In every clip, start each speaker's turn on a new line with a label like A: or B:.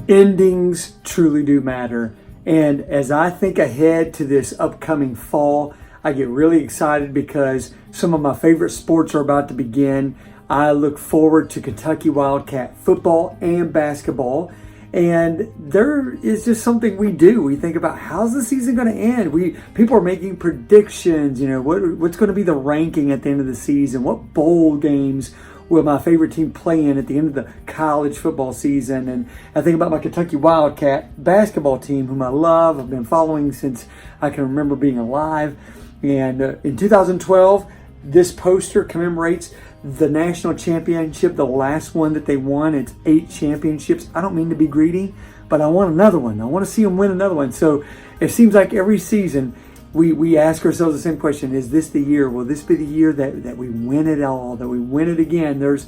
A: Endings truly do matter. And as I think ahead to this upcoming fall, I get really excited because some of my favorite sports are about to begin. I look forward to Kentucky Wildcat football and basketball. And there is just something we do. We think about, how's the season going to end? People are making predictions. What's going to be the ranking at the end of the season? What bowl games will my favorite team play in at the end of the college football season? And I think about my Kentucky Wildcat basketball team, whom I love. I've been following since I can remember being alive. And in 2012, this poster commemorates the national championship, the last one that they won. It's 8 championships. I don't mean to be greedy, but I want another one. I want to see them win another one. So it seems like every season we ask ourselves the same question: is this the year? Will this be the year that we win it all, that we win it again? There's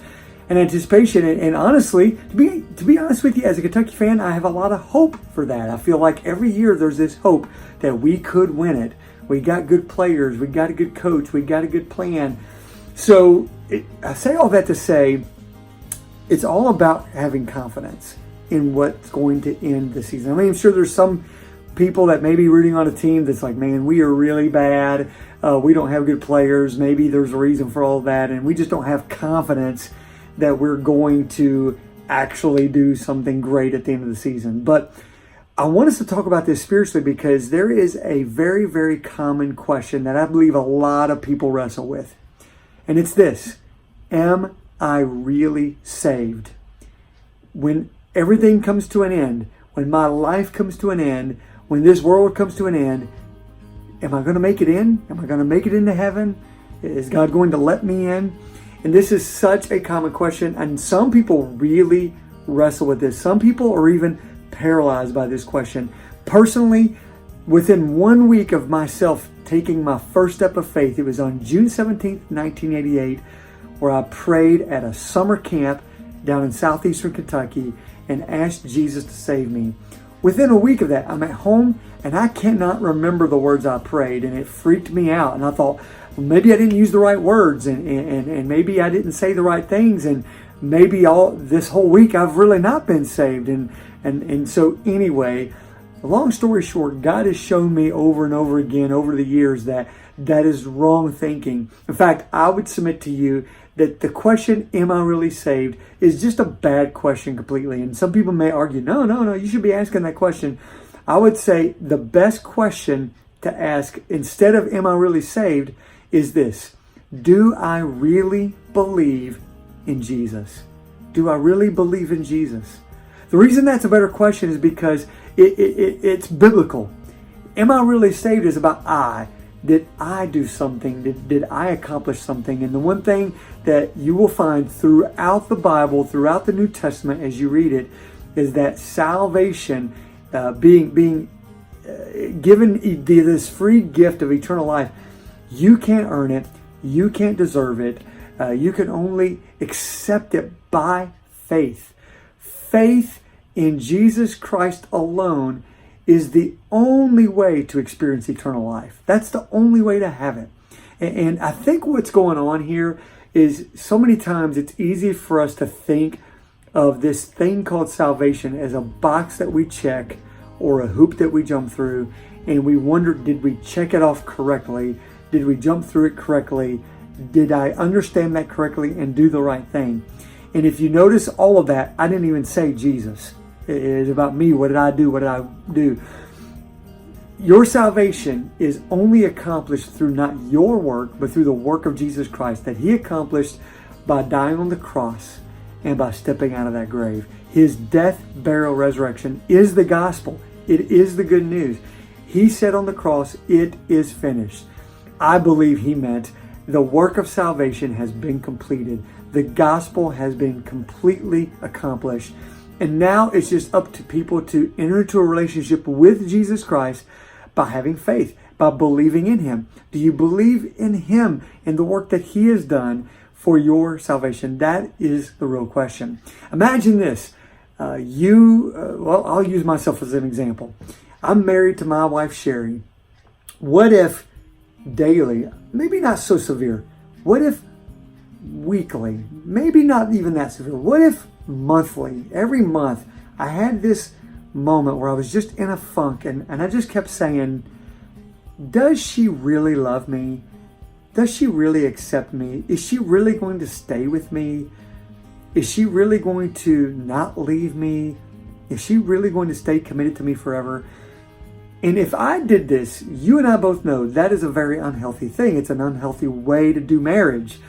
A: an anticipation, and honestly, to be honest with you, as a Kentucky fan, I have a lot of hope for that. I feel like every year there's this hope that we could win it. We got good players, we got a good coach, we got a good plan. So I say all that to say, it's all about having confidence in what's going to end the season. I mean, I'm sure there's some people that may be rooting on a team that's like, man, we are really bad. We don't have good players. Maybe there's a reason for all that. And we just don't have confidence that we're going to actually do something great at the end of the season. But I want us to talk about this spiritually, because there is a very, very common question that I believe a lot of people wrestle with. And it's this: am I really saved? When everything comes to an end, when my life comes to an end, when this world comes to an end, am I going to make it in? Am I going to make it into heaven? Is God going to let me in? And this is such a common question, and some people really wrestle with this. Some people are even paralyzed by this question. Personally, within 1 week of myself taking my first step of faith, it was on June 17th, 1988, where I prayed at a summer camp down in southeastern Kentucky and asked Jesus to save me. Within a week of that, I'm at home and I cannot remember the words I prayed, and it freaked me out. And I thought, well, maybe I didn't use the right words, and maybe I didn't say the right things, and maybe all this whole week I've really not been saved. And so anyway, long story short, God has shown me over and over again over the years that is wrong thinking. In fact, I would submit to you that the question, am I really saved, is just a bad question completely. And some people may argue, no, you should be asking that question. I would say the best question to ask instead of am I really saved is this: do I really believe in Jesus? Do I really believe in Jesus? The reason that's a better question is because it's biblical. Am I really saved is about I. Did I do something? Did I accomplish something? And the one thing that you will find throughout the Bible, throughout the New Testament as you read it, is that salvation, being given this free gift of eternal life, you can't earn it. You can't deserve it. You can only accept it by faith. Faith in Jesus Christ alone is the only way to experience eternal life. That's the only way to have it. And I think what's going on here is so many times it's easy for us to think of this thing called salvation as a box that we check or a hoop that we jump through, and we wonder, did we check it off correctly? Did we jump through it correctly? Did I understand that correctly and do the right thing? And if you notice all of that, I didn't even say Jesus. It is about me. What did I do? What did I do? Your salvation is only accomplished through not your work, but through the work of Jesus Christ that He accomplished by dying on the cross and by stepping out of that grave. His death, burial, resurrection is the gospel. It is the good news. He said on the cross, it is finished. I believe He meant the work of salvation has been completed. The gospel has been completely accomplished. And now it's just up to people to enter into a relationship with Jesus Christ by having faith, by believing in Him. Do you believe in Him and the work that He has done for your salvation? That is the real question. Imagine this. I'll use myself as an example. I'm married to my wife, Sherry. What if daily, maybe not so severe, what if weekly, maybe not even that severe, what if monthly, every month, I had this moment where I was just in a funk, and I just kept saying, does she really love me? Does she really accept me? Is she really going to stay with me? Is she really going to not leave me? Is she really going to stay committed to me forever? And if I did this, you and I both know that is a very unhealthy thing. It's an unhealthy way to do marriage.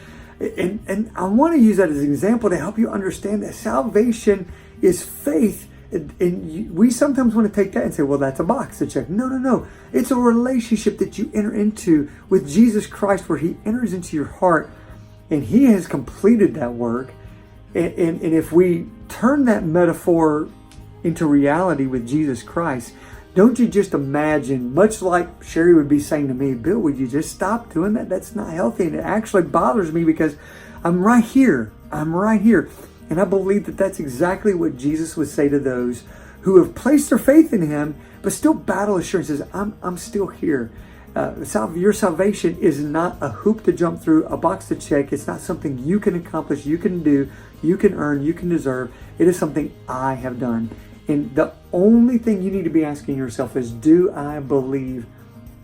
A: And I want to use that as an example to help you understand that salvation is faith. And we sometimes want to take that and say, well, that's a box to check. No. It's a relationship that you enter into with Jesus Christ, where he enters into your heart and he has completed that work. And if we turn that metaphor into reality with Jesus Christ, don't you just imagine, much like Sherry would be saying to me, Bill, would you just stop doing that? That's not healthy. And it actually bothers me because I'm right here. And I believe that that's exactly what Jesus would say to those who have placed their faith in him, but still battle assurances. I'm still here. Your salvation is not a hoop to jump through, a box to check. It's not something you can accomplish, you can do, you can earn, you can deserve. It is something I have done. And the only thing you need to be asking yourself is, do I believe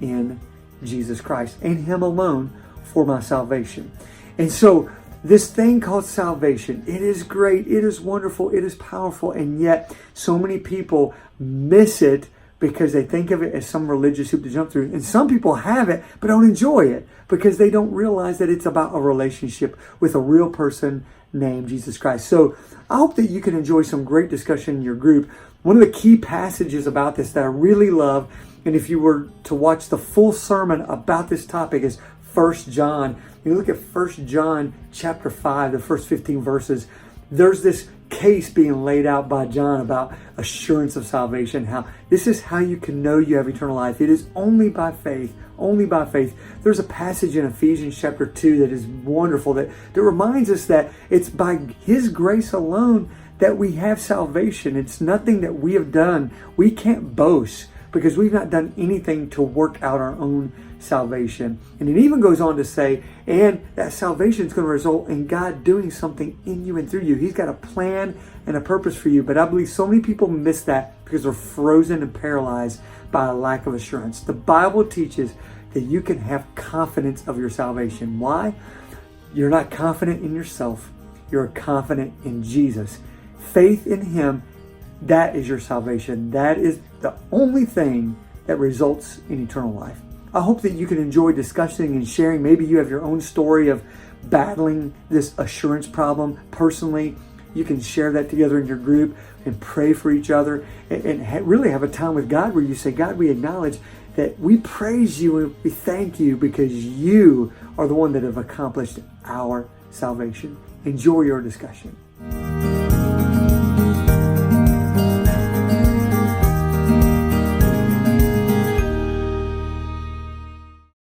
A: in Jesus Christ and him alone for my salvation? And so this thing called salvation, it is great, it is wonderful, it is powerful, and yet so many people miss it because they think of it as some religious hoop to jump through. And some people have it but don't enjoy it because they don't realize that it's about a relationship with a real person named Jesus Christ. So I hope that you can enjoy some great discussion in your group. One of the key passages about this that I really love, and if you were to watch the full sermon about this topic, is 1 John. You look at 1 John chapter 5, the first 15 verses. There's this case being laid out by John about assurance of salvation, how this is how you can know you have eternal life. It is only by faith, only by faith. There's a passage in Ephesians chapter 2 that is wonderful, that reminds us that it's by his grace alone that we have salvation. It's nothing that we have done. We can't boast because we've not done anything to work out our own salvation. And it even goes on to say, and that salvation is going to result in God doing something in you and through you. He's got a plan and a purpose for you. But I believe so many people miss that because they're frozen and paralyzed by a lack of assurance. The Bible teaches that you can have confidence of your salvation. Why? You're not confident in yourself. You're confident in Jesus. Faith in him, that is your salvation. That is the only thing that results in eternal life. I hope that you can enjoy discussing and sharing. Maybe you have your own story of battling this assurance problem personally. You can share that together in your group and pray for each other and really have a time with God where you say, God, we acknowledge that we praise you and we thank you because you are the one that have accomplished our salvation. Enjoy your discussion.